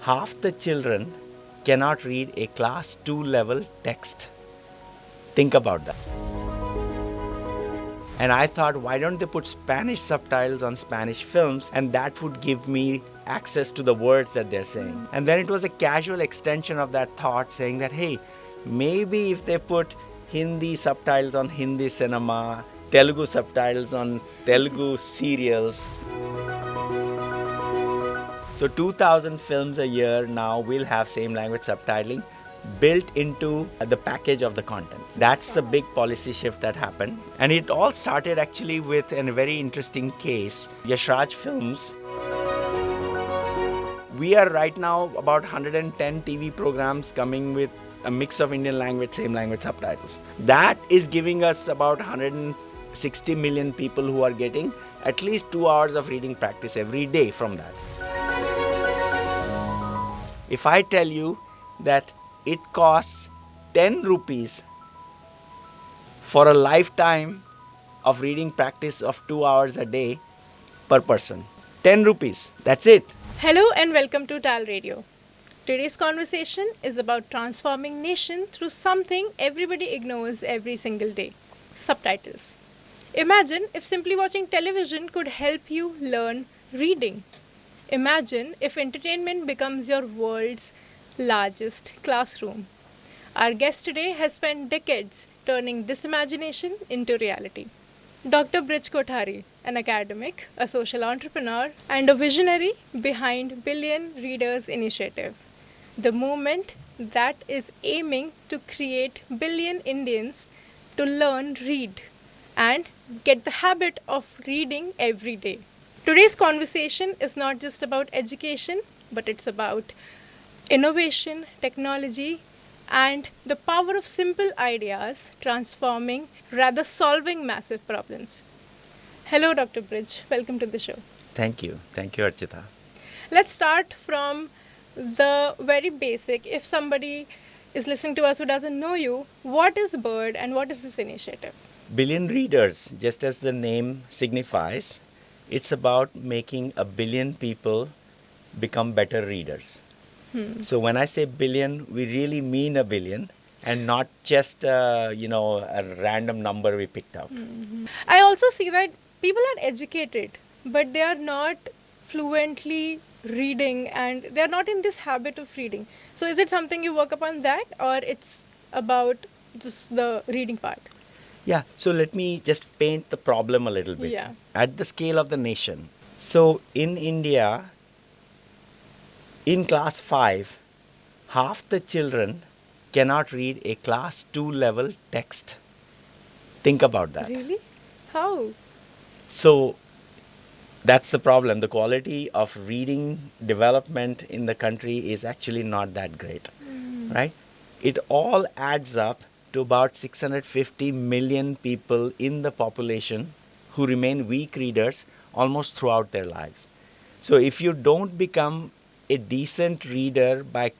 half the children cannot read a class 2 level text. Think about that. And I thought, why don't they put Spanish subtitles on Spanish films, and that would give me access to the words that they're saying. And then it was a casual extension of that thought, saying that, hey, maybe if they put Hindi subtitles on Hindi cinema, Telugu subtitles on Telugu serials. So 2,000 films a year now will have same language subtitling built into the package of the content. That's the big policy shift that happened. And it all started actually with a very interesting case. Yashraj Films. We are right now about 110 TV programs coming with a mix of Indian language, same language subtitles. That is giving us about 160 million people who are getting at least 2 hours of reading practice every day from that. If I tell you that it costs 10 rupees for a lifetime of reading practice of 2 hours a day per person. 10 rupees. That's it. Hello and welcome to TALRadio. Today's conversation is about transforming nation through something everybody ignores every single day. Subtitles. Imagine if simply watching television could help you learn reading. Imagine if entertainment becomes your world's largest classroom. Our guest today has spent decades turning this imagination into reality. Dr. Brij Kothari, an academic, a social entrepreneur, and a visionary behind Billion Readers Initiative, the movement that is aiming to create billion Indians to learn read and get the habit of reading every day. Today's conversation is not just about education, but it's about innovation, technology, and the power of simple ideas transforming, rather solving massive problems. Hello, Dr. Brij. Welcome to the show. Thank you. Thank you, Archita. Let's start from the very basic. If somebody is listening to us who doesn't know you, what is BIRD and what is this initiative? Billion readers, just as the name signifies, it's about making a billion people become better readers. So when I say billion, we really mean a billion and not just a random number we picked out. I also see that people are educated, but they are not fluently reading and they are not in this habit of reading. So is it something you work upon that, or it's about just the reading part? Yeah, so let me just paint the problem a little bit. Yeah. At the scale of the nation. So in India, in class 5, half the children cannot read a class 2 level text. Think about that. Really? How? So that's the problem. The quality of reading development in the country is actually not that great, right? It all adds up to about 650 million people in the population who remain weak readers almost throughout their lives. So if you don't become a decent reader by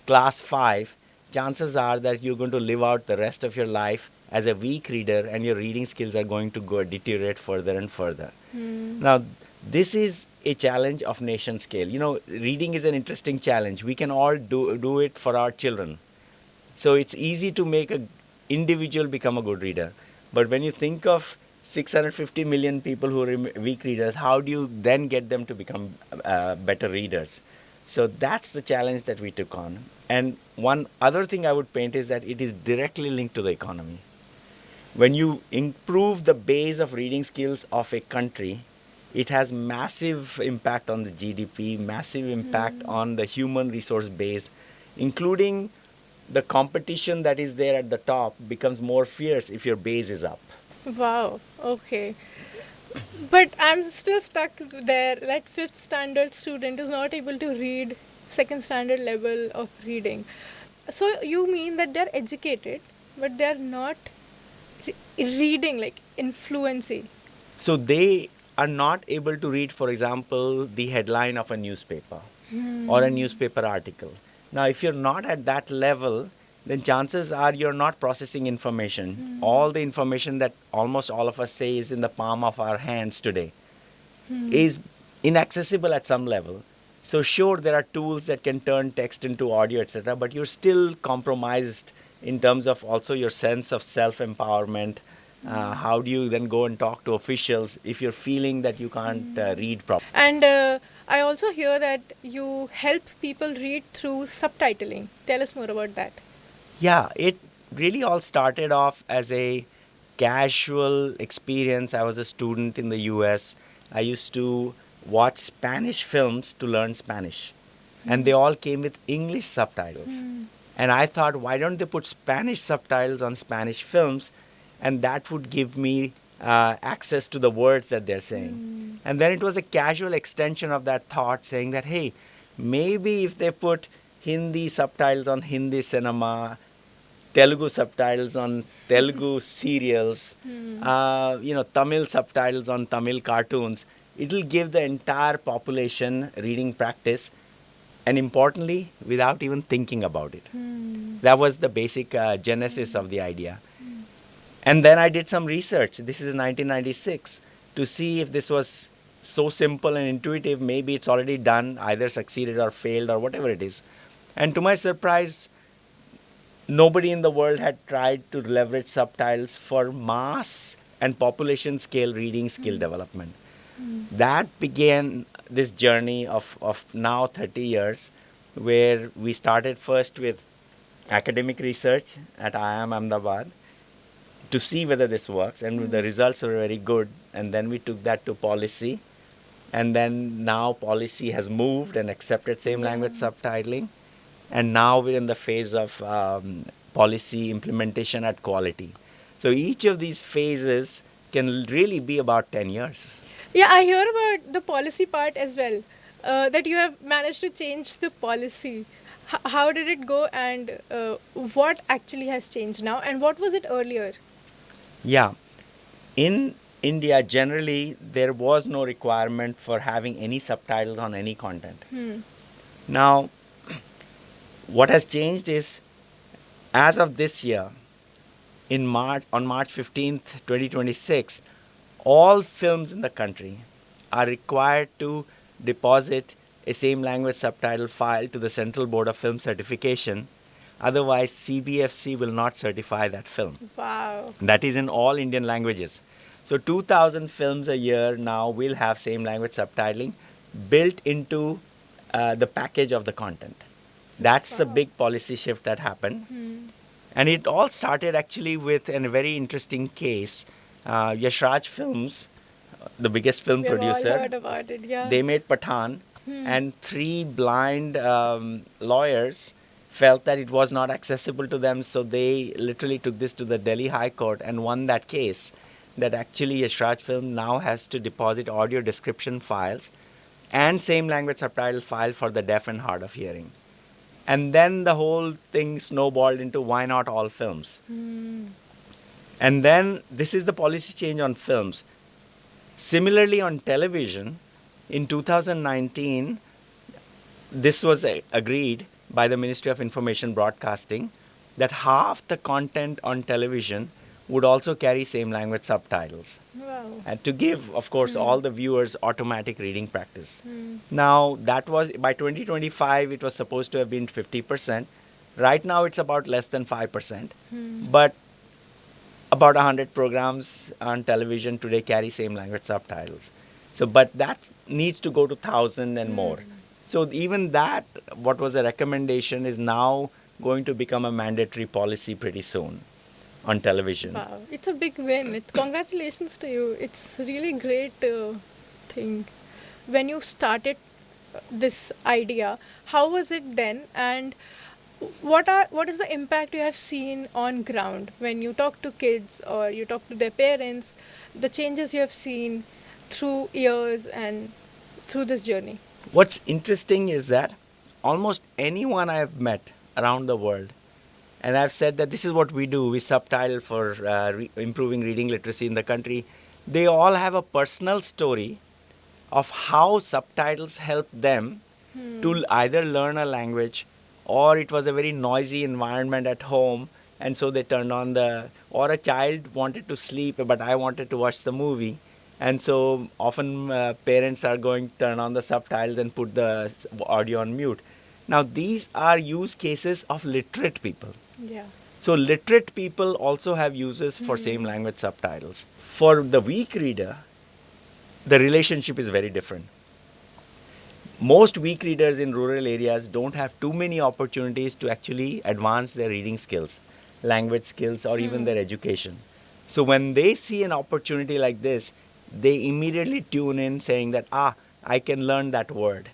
class 5, chances are that you're going to live out the rest of your life as a weak reader and your reading skills are going to go deteriorate further and further. Now, this is a challenge of nation scale. You know, reading is an interesting challenge. We can all do it for our children. So it's easy to make an individual become a good reader. But when you think of 650 million people who are weak readers, how do you then get them to become better readers? So that's the challenge that we took on. And one other thing I would paint is that it is directly linked to the economy. When you improve the base of reading skills of a country, it has massive impact on the GDP, massive impact on the human resource base, including the competition that is there at the top becomes more fierce if your base is up. Wow, okay. But I'm still stuck there. That 5th standard student is not able to read 2nd standard level of reading. So you mean that they're educated, but they're not reading like in fluency? So they are not able to read, for example, the headline of a newspaper or a newspaper article. Now, if you're not at that level, then chances are you're not processing information. All the information that almost all of us say is in the palm of our hands today is inaccessible at some level. So sure, there are tools that can turn text into audio, etc., but you're still compromised in terms of also your sense of self-empowerment. How do you then go and talk to officials if you're feeling that you can't read properly? And I also hear that you help people read through subtitling. Tell us more about that. Yeah, it really all started off as a casual experience. I was a student in the US. I used to watch Spanish films to learn Spanish, and they all came with English subtitles. And I thought, why don't they put Spanish subtitles on Spanish films? And that would give me access to the words that they're saying. And then it was a casual extension of that thought, saying that, hey, maybe if they put Hindi subtitles on Hindi cinema, Telugu subtitles on Telugu serials, Tamil subtitles on Tamil cartoons, it'll give the entire population reading practice, and importantly, without even thinking about it. That was the basic genesis of the idea. And then I did some research. This is 1996 to see if this was so simple and intuitive. Maybe it's already done, either succeeded or failed or whatever it is. And to my surprise, nobody in the world had tried to leverage subtitles for mass and population scale reading skill development. That began this journey of now 30 years, where we started first with academic research at IIM Ahmedabad to see whether this works, and the results were very good. And then we took that to policy, and then now policy has moved and accepted same language subtitling, and now we're in the phase of policy implementation at quality. So each of these phases can really be about 10 years. Yeah, I hear about the policy part as well. That you have managed to change the policy. How did it go, and what actually has changed now, and what was it earlier? Yeah. In India, generally, there was no requirement for having any subtitles on any content. Now, what has changed is, as of this year, on March 15th, 2026, all films in the country are required to deposit a same language subtitle file to the Central Board of Film Certification. Otherwise, CBFC will not certify that film. Wow. That is in all Indian languages. So 2,000 films a year now will have same language subtitling built into the package of the content. That's the big policy shift that happened. And it all started actually with a very interesting case. Yashraj Films, the biggest film We have all producer, heard about it, yeah. they made Pathan, and three blind lawyers felt that it was not accessible to them, so they literally took this to the Delhi High Court and won that case, that actually Yashraj Film now has to deposit audio description files and same language subtitle file for the deaf and hard of hearing. And then the whole thing snowballed into why not all films? And then this is the policy change on films. Similarly, on television, in 2019, this was agreed by the Ministry of Information Broadcasting that half the content on television would also carry same language subtitles. Wow. And to give, of course, all the viewers automatic reading practice. Now, that was, by 2025, it was supposed to have been 50%. Right now, it's about less than 5%. But about 100 programs on television today carry same language subtitles. So, but that needs to go to 1,000 and more. So even that, what was a recommendation, is now going to become a mandatory policy pretty soon on television. Wow, it's a big win. Congratulations to you. It's really great thing. When you started this idea, how was it then, and what is the impact you have seen on ground when you talk to kids or you talk to their parents, the changes you have seen through years and through this journey? What's interesting is that almost anyone I have met around the world, and I've said that this is what we do, we subtitle for improving reading literacy in the country, they all have a personal story of how subtitles helped them to either learn a language, or it was a very noisy environment at home, and so they turned on or a child wanted to sleep, but I wanted to watch the movie, And so often parents are going to turn on the subtitles and put the audio on mute. Now, these are use cases of literate people. Yeah. So literate people also have uses for same language subtitles. For the weak reader, the relationship is very different. Most weak readers in rural areas don't have too many opportunities to actually advance their reading skills, language skills, or even their education. So when they see an opportunity like this, they immediately tune in saying that, I can learn that word.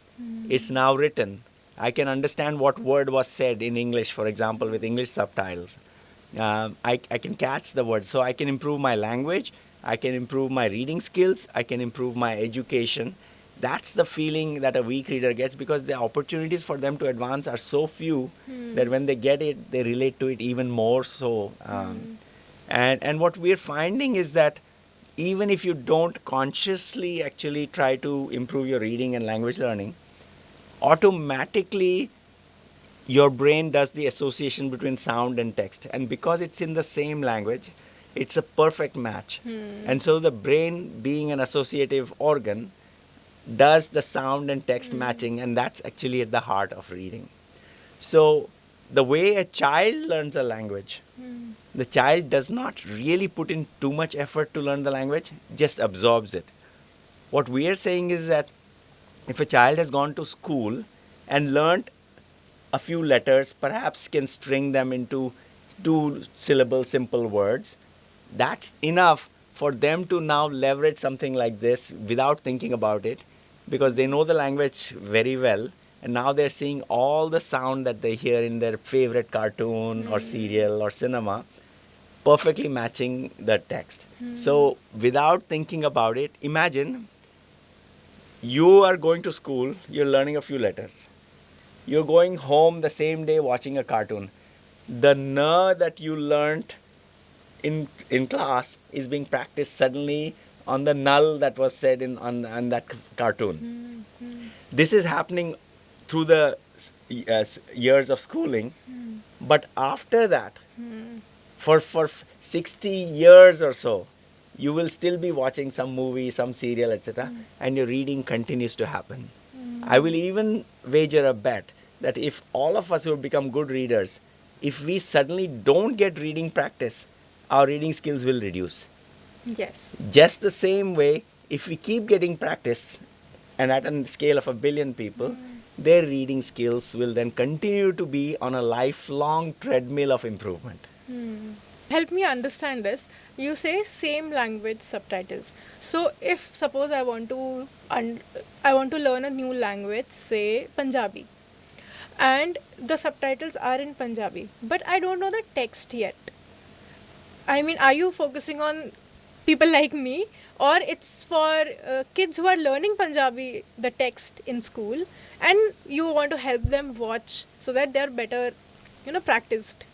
It's now written. I can understand what word was said in English, for example, with English subtitles. I can catch the word. So I can improve my language, I can improve my reading skills, I can improve my education. That's the feeling that a weak reader gets, because the opportunities for them to advance are so few that when they get it, they relate to it even more so. And what we're finding is that even if you don't consciously actually try to improve your reading and language learning, automatically your brain does the association between sound and text. And because it's in the same language, it's a perfect match. And so the brain, being an associative organ, does the sound and text matching, and that's actually at the heart of reading. So the way a child learns a language, the child does not really put in too much effort to learn the language, just absorbs it. What we are saying is that if a child has gone to school and learned a few letters, perhaps can string them into 2-syllable simple words, that's enough for them to now leverage something like this without thinking about it, because they know the language very well, and now they're seeing all the sound that they hear in their favorite cartoon or serial or cinema perfectly matching the text. So without thinking about it, imagine you are going to school, you're learning a few letters. You're going home the same day watching a cartoon. The "n" that you learned in class is being practiced suddenly on the null that was said on that cartoon. This is happening through the years of schooling, but after that, for 60 years or so, you will still be watching some movie, some serial, etc., and your reading continues to happen. I will even wager a bet that if all of us who become good readers, if we suddenly don't get reading practice, our reading skills will reduce. Yes. Just the same way, if we keep getting practice, and at a scale of 1 billion people, their reading skills will then continue to be on a lifelong treadmill of improvement. Help me understand this. You say same language subtitles. So if suppose I want to learn a new language, say Punjabi, and the subtitles are in Punjabi, but I don't know the text yet. I mean, are you focusing on people like me, or it's for kids who are learning Punjabi, the text in school, and you want to help them watch so that they're better, practiced?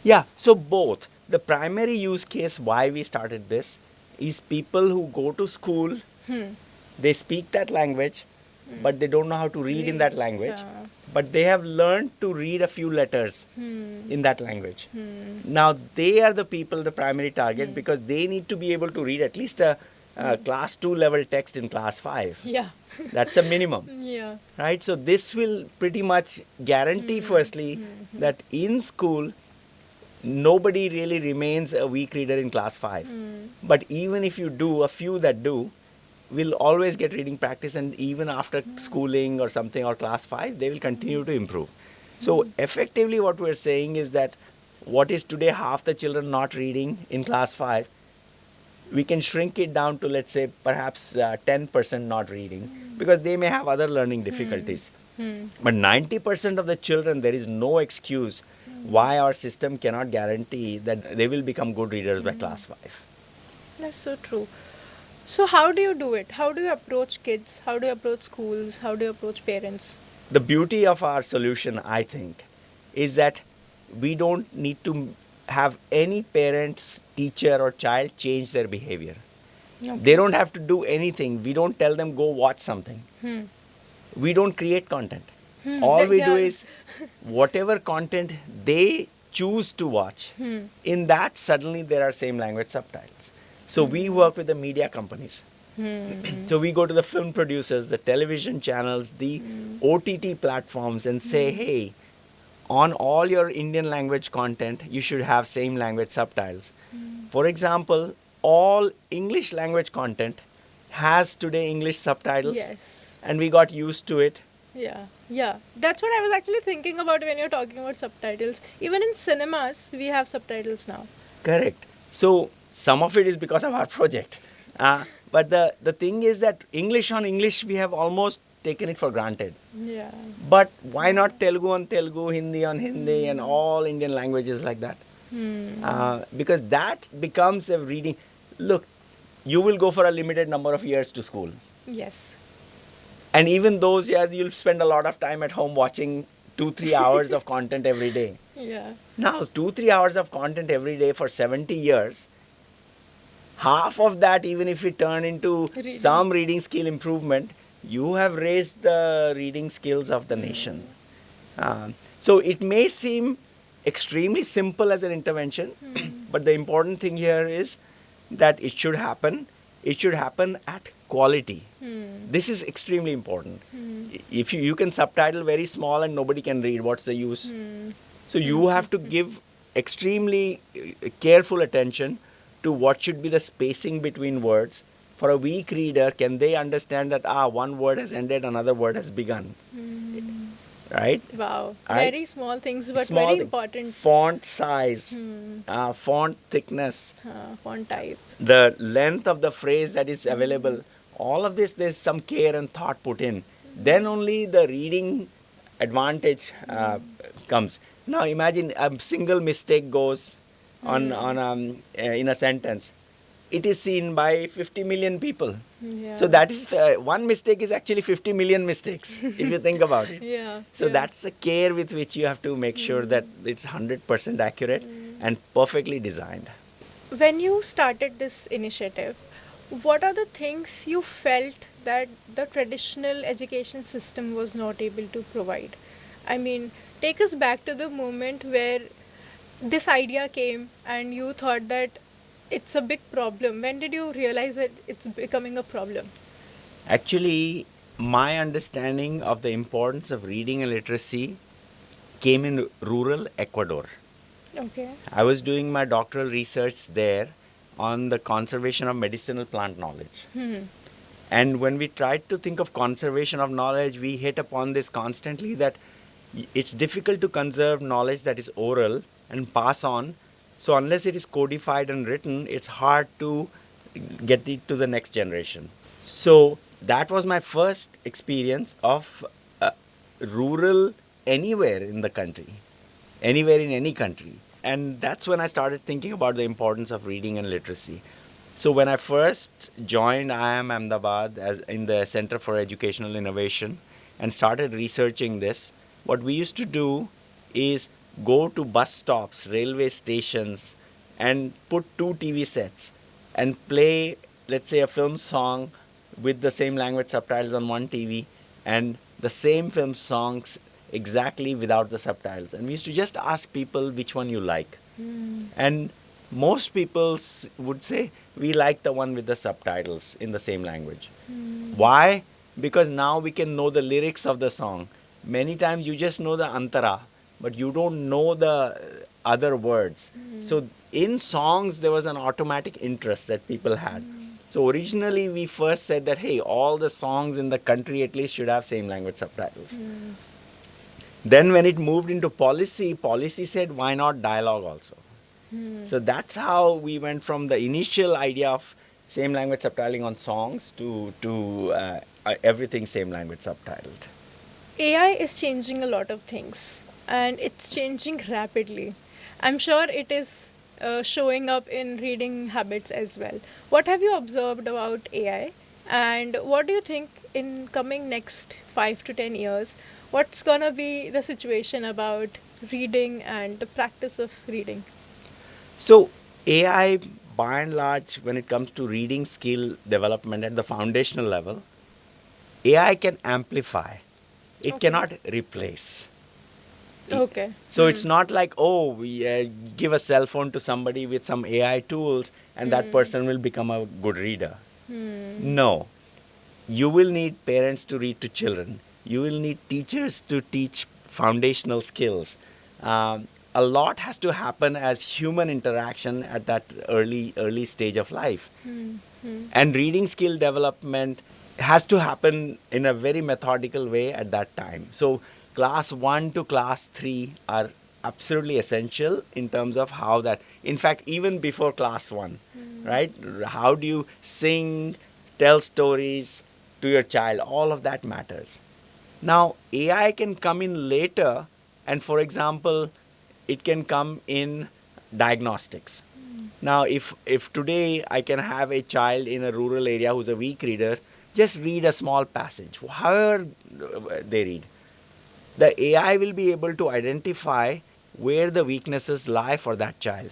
Yeah, so both. The primary use case why we started this is people who go to school, they speak that language, but they don't know how to read in that language. Yeah. But they have learned to read a few letters in that language. Now they are the people, the primary target, because they need to be able to read at least a class 2 level text in class 5. Yeah. That's a minimum. Yeah. Right? So this will pretty much guarantee, firstly, that in school, nobody really remains a weak reader in class 5. But even if you do, a few that do, will always get reading practice, and even after schooling or something, or class 5, they will continue to improve. So effectively what we're saying is that what is today half the children not reading in class 5, we can shrink it down to, let's say, perhaps 10% not reading, because they may have other learning difficulties. But 90% of the children, there is no excuse why our system cannot guarantee that they will become good readers by class 5. That's so true. So how do you do it? How do you approach kids? How do you approach schools? How do you approach parents? The beauty of our solution, I think, is that we don't need to have any parents, teacher, or child change their behavior. Okay. They don't have to do anything. We don't tell them go watch something. We don't create content. All we do is whatever content they choose to watch, in that suddenly there are same language subtitles. So we work with the media companies. So we go to the film producers, the television channels, the OTT platforms and say, hey, on all your Indian language content, you should have same language subtitles. For example, all English language content has today English subtitles, Yes. and we got used to it. Yeah, yeah. That's what I was actually thinking about when you're talking about subtitles. Even in cinemas, we have subtitles now. Correct. So some of it is because of our project. But the thing is that English on English, we have almost taken it for granted. Yeah. But why not Telugu on Telugu, Hindi on Hindi, and all Indian languages like that? Because that becomes a reading. Look, you will go for a limited number of years to school. Yes. And even those years, you'll spend a lot of time at home watching 2-3 hours of content every day. Yeah. Now, 2-3 hours of content every day for 70 years, half of that, even if we turn into some reading skill improvement, you have raised the reading skills of the nation. So it may seem extremely simple as an intervention, but the important thing here is that it should happen. It should happen at quality. This is extremely important. If you can subtitle very small and nobody can read, what's the use? So you have to give extremely careful attention to what should be the spacing between words. For a weak reader, can they understand that one word has ended, another word has begun? Right? Wow. Right? Very small things, but Small very thing. important. Font size, font thickness, Font type. the length of the phrase that is available. All of this, there's some care and thought put in. Then only the reading advantage comes. Now imagine a single mistake goes on in a sentence. It is seen by 50 million people. Yeah. So that is one mistake is actually 50 million mistakes if you think about it. Yeah. So yeah. that's the care with which you have to make sure that it's 100% accurate and perfectly designed. When you started this initiative, what are the things you felt that the traditional education system was not able to provide? I mean, take us back to the moment where this idea came and you thought that it's a big problem. When did you realize that it's becoming a problem? Actually, my understanding of the importance of reading and literacy came in rural Ecuador. Okay. I was doing my doctoral research there on the conservation of medicinal plant knowledge. And when we tried to think of conservation of knowledge, we hit upon this constantly that it's difficult to conserve knowledge that is oral and pass on. So unless it is codified and written, it's hard to get it to the next generation. So that was my first experience of rural anywhere in the country, anywhere in any country. And that's when I started thinking about the importance of reading and literacy. So when I first joined IIM Ahmedabad in the Center for Educational Innovation and started researching this, what we used to do is go to bus stops, railway stations, and put 2 TV sets and play, let's say, a film song with the same language subtitles on one TV and the same film songs exactly without the subtitles. And we used to just ask people which one you like. And most people would say, we like the one with the subtitles in the same language. Why? Because now we can know the lyrics of the song. Many times you just know the antara, but you don't know the other words. So in songs, there was an automatic interest that people had. So originally, we first said that, hey, all the songs in the country at least should have same language subtitles. Then when it moved into policy said, why not dialogue also? So that's how we went from the initial idea of same language subtitling on songs to everything same language subtitled. AI is changing a lot of things and it's changing rapidly. I'm sure it is showing up in reading habits as well. What have you observed about AI and what do you think in coming next 5 to 10 years, what's gonna be the situation about reading and the practice of reading? So AI, by and large, when it comes to reading skill development at the foundational level, AI can amplify. It cannot replace. Okay. So it's not like, we give a cell phone to somebody with some AI tools and that person will become a good reader. No. You will need parents to read to children. You will need teachers to teach foundational skills. A lot has to happen as human interaction at that early stage of life. And reading skill development has to happen in a very methodical way at that time. So class 1 to class 3 are absolutely essential in terms of how that, in fact, even before class 1, right? How do you sing, tell stories to your child? All of that matters. Now, AI can come in later, and for example, it can come in diagnostics. Now, if today I can have a child in a rural area who's a weak reader, just read a small passage, however they read, the AI will be able to identify where the weaknesses lie for that child.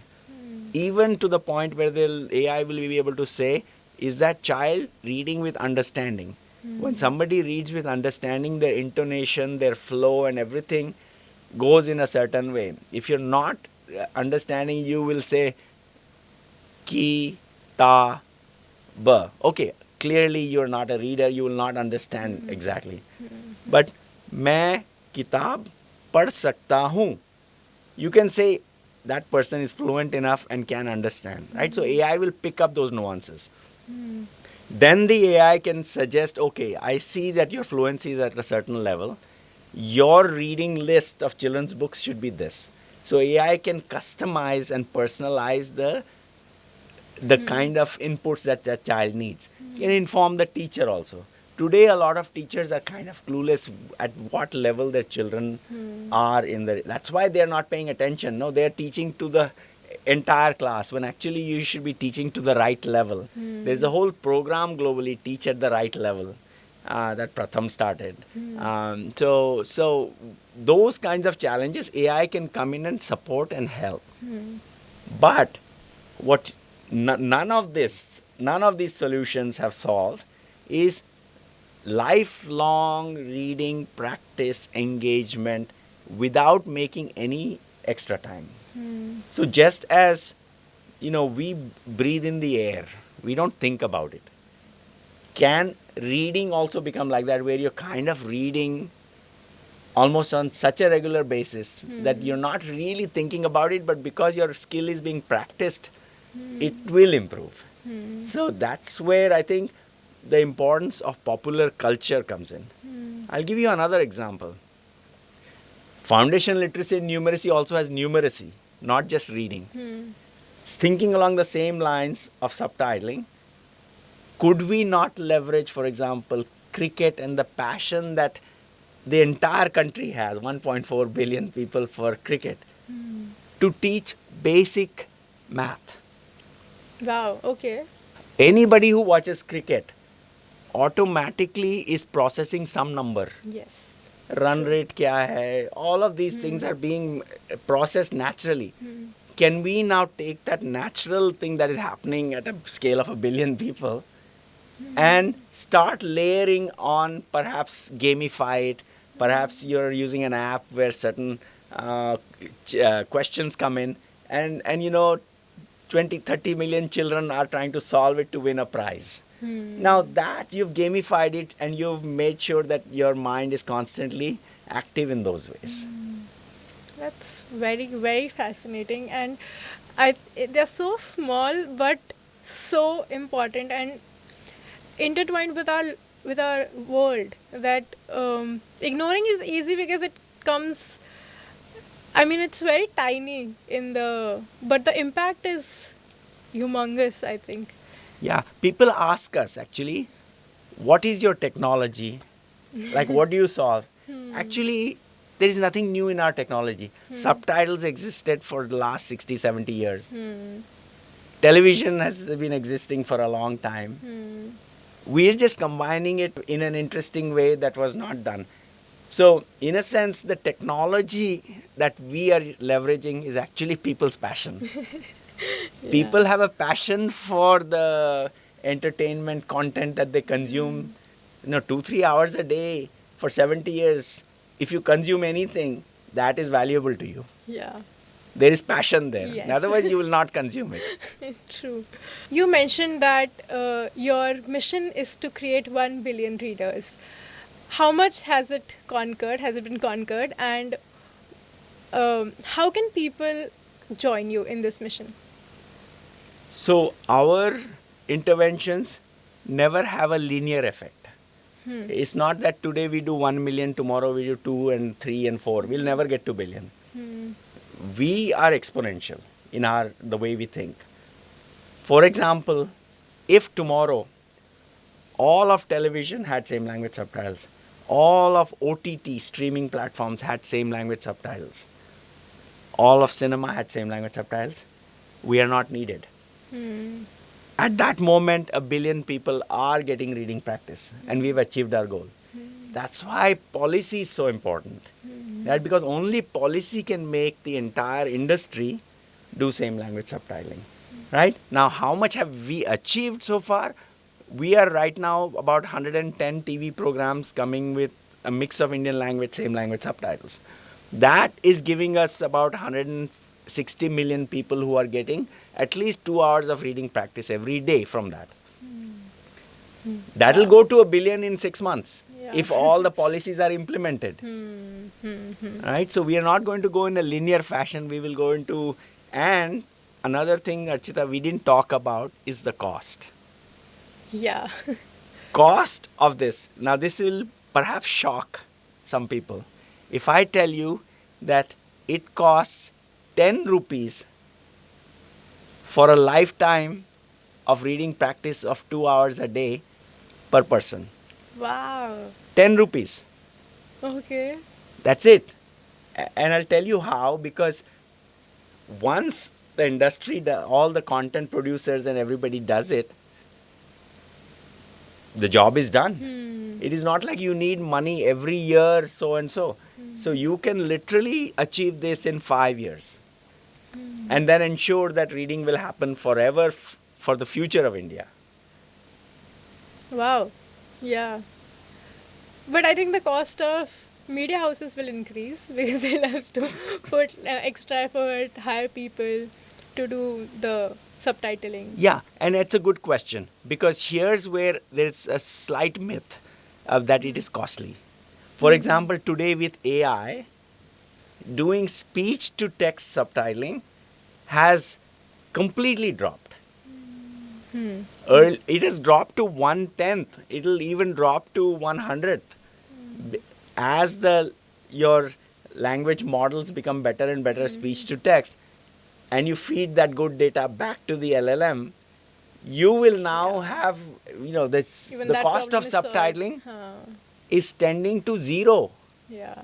Even to the point where the AI will be able to say, is that child reading with understanding? When somebody reads with understanding, their intonation, their flow, and everything goes in a certain way. If you're not understanding, you will say ki, ta, ba. Okay, clearly you're not a reader, you will not understand exactly. But मैं किताब पढ़ सकता हूँ. You can say that person is fluent enough and can understand, right? So AI will pick up those nuances. Then the AI can suggest, okay, I see that your fluency is at a certain level. Your reading list of children's books should be this. So AI can customize and personalize the kind of inputs that that child needs. Can inform the teacher also. Today, a lot of teachers are kind of clueless at what level their children are in the. That's why they're not paying attention. No, they're teaching to the entire class when actually you should be teaching to the right level. There's a whole program globally, Teach at the Right Level, that Pratham started. So those kinds of challenges, AI can come in and support and help. But what none of these solutions have solved is lifelong reading practice engagement without making any extra time. So just as we breathe in the air, we don't think about it. Can reading also become like that, where you're kind of reading almost on such a regular basis that you're not really thinking about it, but because your skill is being practiced, it will improve. So that's where I think the importance of popular culture comes in. I'll give you another example. Foundation literacy and numeracy also has numeracy, not just reading. Thinking along the same lines of subtitling, could we not leverage, for example, cricket and the passion that the entire country has, 1.4 billion people for cricket, to teach basic math? Wow, okay. Anybody who watches cricket automatically is processing some number. Yes. Run rate kya hai? All of these things are being processed naturally. Can we now take that natural thing that is happening at a scale of 1 billion people and start layering on, perhaps gamify it, perhaps you're using an app where certain questions come in and 20, 30 million children are trying to solve it to win a prize. Now that you've gamified it and you've made sure that your mind is constantly active in those ways. That's very, very fascinating, and they're so small but so important and intertwined with our world that ignoring is easy because it comes. I mean, it's very tiny but the impact is humongous, I think. Yeah, people ask us actually, what is your technology? Like, what do you solve? Actually, there is nothing new in our technology. Subtitles existed for the last 60, 70 years. Television has been existing for a long time. We're just combining it in an interesting way that was not done. So, in a sense, the technology that we are leveraging is actually people's passion. People have a passion for the entertainment content that they consume. 2-3 hours a day for 70 years. If you consume anything, that is valuable to you. Yeah. There is passion there. Yes. Otherwise, you will not consume it. True. You mentioned that your mission is to create 1 billion readers. How much has it conquered? Has it been conquered? And how can people join you in this mission? So our interventions never have a linear effect. It's not that today we do 1 million, tomorrow we do 2 and 3 and 4. We'll never get to billion. We are exponential in the way we think. For example, if tomorrow all of television had same language subtitles, all of OTT streaming platforms had same language subtitles, all of cinema had same language subtitles, we are not needed. At that moment, 1 billion people are getting reading practice, and we've achieved our goal. That's why policy is so important. That because only policy can make the entire industry do same language subtitling. Right? Now, how much have we achieved so far? We are right now about 110 TV programs coming with a mix of Indian language, same language subtitles. That is giving us about 160 million people who are getting at least 2 hours of reading practice every day from that. That will go to 1 billion in 6 months if all the policies are implemented. Right? So we are not going to go in a linear fashion. We will go into, and another thing, Archita, we didn't talk about is the cost. Yeah. Cost of this. Now this will perhaps shock some people. If I tell you that it costs 10 rupees for a lifetime of reading practice of 2 hours a day per person. Wow. 10 rupees. Okay. That's it. And I'll tell you how, because once the industry, all the content producers and everybody does it, the job is done. It is not like you need money every year, so and so. So you can literally achieve this in 5 years. And then ensure that reading will happen forever for the future of India. Wow. Yeah. But I think the cost of media houses will increase because they'll have to put extra effort, hire people to do the subtitling. Yeah, and it's a good question, because here's where there's a slight myth that it is costly. For example, today with AI, doing speech to text subtitling has completely dropped. It has dropped to 1/10. It'll even drop to 1/100th. As your language models become better and better speech to text, and you feed that good data back to the LLM, you will now have, the cost of subtitling is tending to zero. Yeah.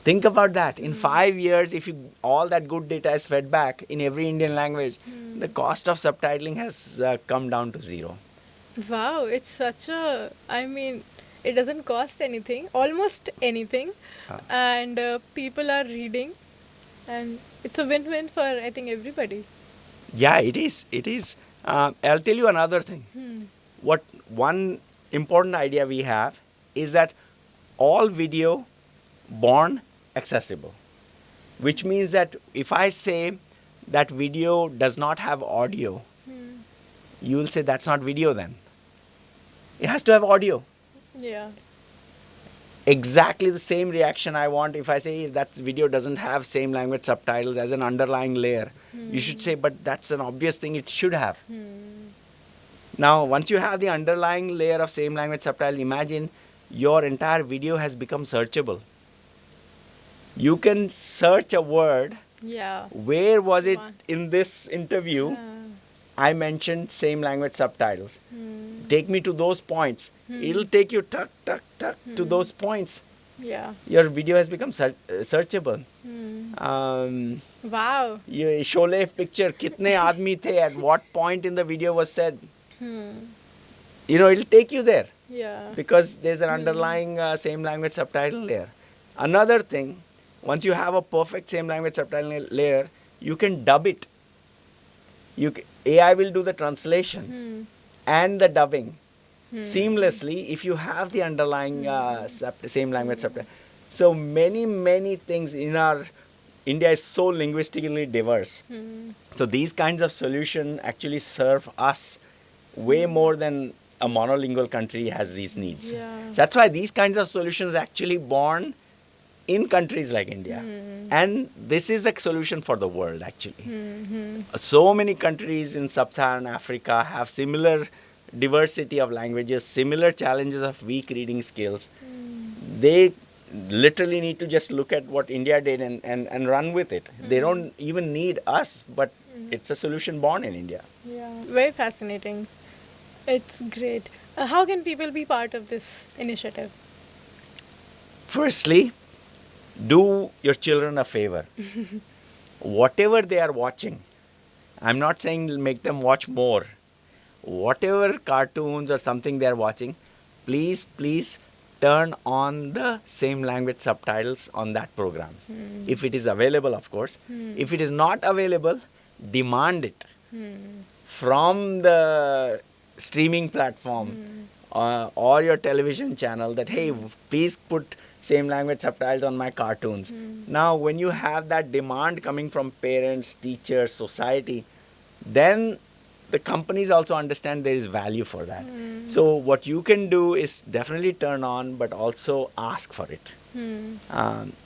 Think about that. In 5 years, if all that good data is fed back in every Indian language, the cost of subtitling has come down to zero. Wow, it's it doesn't cost anything, almost anything, and people are reading, and it's a win-win for, I think, everybody. Yeah, it is. It is. I'll tell you another thing. What one important idea we have is that all video born accessible, which means that if I say that video does not have audio, you will say that's not video then. It has to have audio. Yeah. Exactly the same reaction I want if I say that video doesn't have same language subtitles as an underlying layer. You should say, but that's an obvious thing it should have. Now, once you have the underlying layer of same language subtitle, imagine your entire video has become searchable. You can search a word. Yeah. Where was it in this interview? I mentioned same language subtitles. Take me to those points. It'll take you tuck to those points. Yeah. Your video has become searchable. Wow. ये Sholay picture, कितने आदमी थे, at what point in the video was said. It'll take you there. Yeah. Because there's an underlying same language subtitle layer. Another thing, once you have a perfect same language subtitle layer, you can dub it. AI will do the translation and the dubbing seamlessly if you have the underlying same language subtitle. So many things in our India is so linguistically diverse. So these kinds of solutions actually serve us way more than a monolingual country has these needs. Yeah. So that's why these kinds of solutions actually born in countries like India. And this is a solution for the world actually. So many countries in sub-Saharan Africa have similar diversity of languages, similar challenges of weak reading skills. They literally need to just look at what India did and run with it. They don't even need us, but it's a solution born in India. Yeah. Very fascinating. It's great. How can people be part of this initiative? Firstly, do your children a favor. Whatever they are watching, I'm not saying make them watch more. Whatever cartoons or something they are watching, please turn on the same language subtitles on that program. If it is available, of course. If it is not available, demand it from the streaming platform or your television channel that, hey, please put same language subtitles on my cartoons. Now, when you have that demand coming from parents, teachers, society, then the companies also understand there is value for that. So what you can do is definitely turn on, but also ask for it.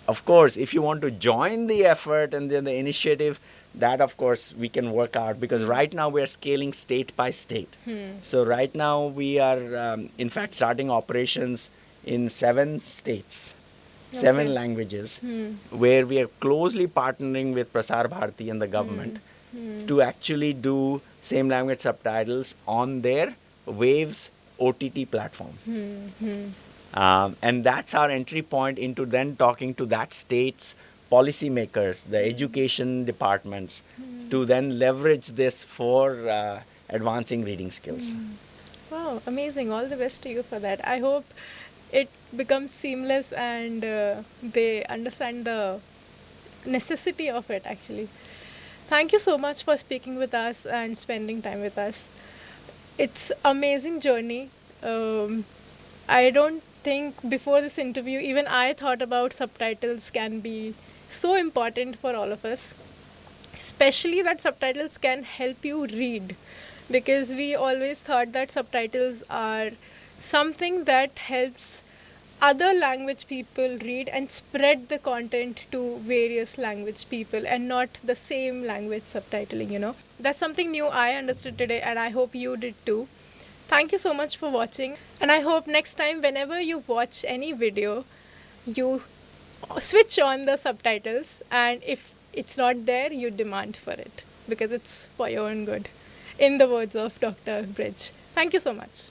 Of course, if you want to join the effort and then the initiative, that of course we can work out, because right now we are scaling state by state. So right now we are in fact starting operations in 7 states, 7 languages, where we are closely partnering with Prasar Bharati and the government to actually do same language subtitles on their Waves OTT platform. And that's our entry point into then talking to that state's policymakers, the education departments, to then leverage this for advancing reading skills. Wow, amazing. All the best to you for that. I hope it becomes seamless and they understand the necessity of it actually. Thank you so much for speaking with us and spending time with us. It's amazing journey. I don't think before this interview even I thought about subtitles can be so important for all of us, especially that subtitles can help you read, because we always thought that subtitles are something that helps other language people read and spread the content to various language people and not the same language subtitling, you know. That's something new I understood today and I hope you did too. Thank you so much for watching, and I hope next time whenever you watch any video, you switch on the subtitles, and if it's not there, you demand for it because it's for your own good. In the words of Dr. Brij. Thank you so much.